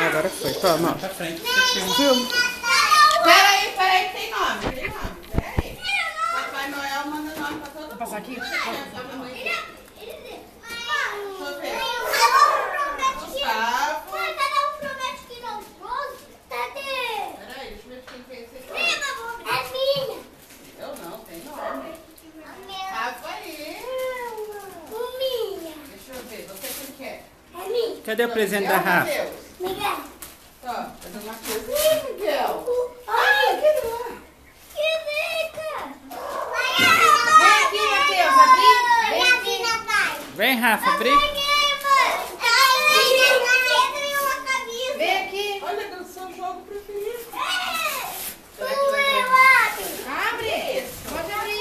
Agora foi. Toma. Pra frente, Filma. Peraí, tem nome. Peraí. Papai Noel manda nome pra todo mundo. Vou passar aqui? Deixa eu ver. Peraí, deixa eu ver quem fez esse aqui. Eu não, tem nome. Rafael. Deixa eu ver, você quem quer? Cadê o presente da Rafa? Ó, fazer uma coisa. Miguel. Ah, que lá. Vem aqui, Matheus, abrir. Vem, Rafa, abrir. Vem aqui. Olha, do seu jogo preferido. Abre. Pode abrir.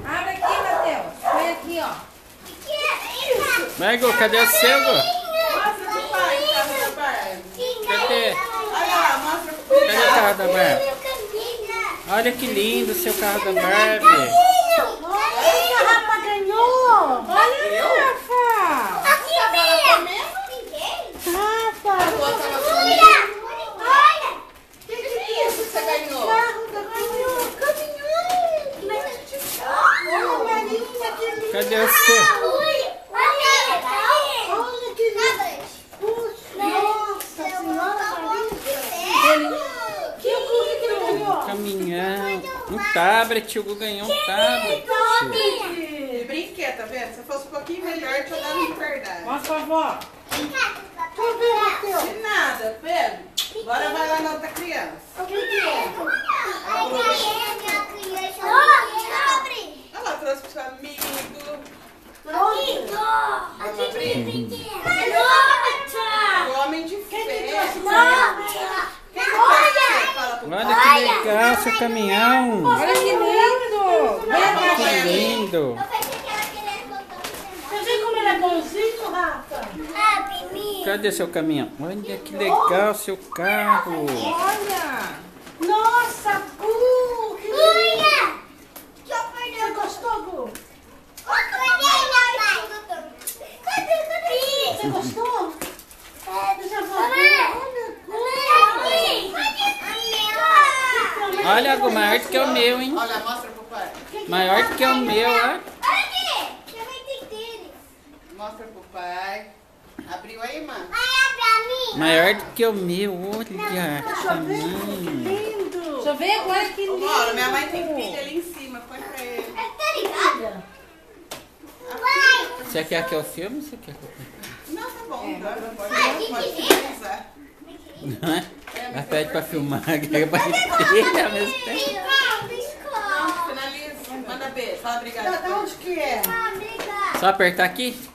Abre aqui, Matheus. Põe aqui, ó. Vai, Gu, cadê o seu, Gu? Mostra pro pai, o carro da Barbie. Cadê? Olha lá, mostra pro Cadê o carro da Barbie? Olha que lindo o seu carro da Barbie. Olha, Rafa ganhou! Olha, Rafa! Rafa. Rafa! O que é isso que você ganhou? Olha, Marinha, que lindo! Cadê o seu? Olha que lindo! Puxa, nossa senhora, Marinha! Que ele ganhou? Caminhão. Um tablet, o Gu ganhou um tablet. De brinquedo, tá vendo? Se fosse um pouquinho melhor, tinha dado de verdade. Mostra pra avó. Deixa eu ver, Matheus. De nada, Pedro. Agora vai lá na outra criança. O que é? Ela trouxe pro seu amigo. O homem de fé. Quem que trouxe? Fala pro Olha que legal seu caminhão. Olha que lindo. Que lindo. Você vê como ele é bonzinho, Rafa? Cadê seu caminhão? Olha que legal seu carro. Olha. Nossa, Gu! Que lindo! Você gostou, Gu? Você gostou? Deixa eu ver. Olha, Gu, maior do que o meu, hein? Olha, mostra pro pai. Maior do que o meu, ó. Mostra pro pai. Abriu aí, mano? Maior do que o meu, olha que Deixa eu ver. Que tamanho. lindo! Deixa eu ver agora que lindo. Mauro, minha mãe tem filho ali em cima. Põe pra ele. Você quer que eu filme? Você quer que eu filme? Não, tá bom. Pode finalizar. Não é? Ela pede pra filmar, que é pra repetir ao mesmo tempo. Finaliza. Manda beijo. Fala obrigado. Da onde que é? Só apertar aqui?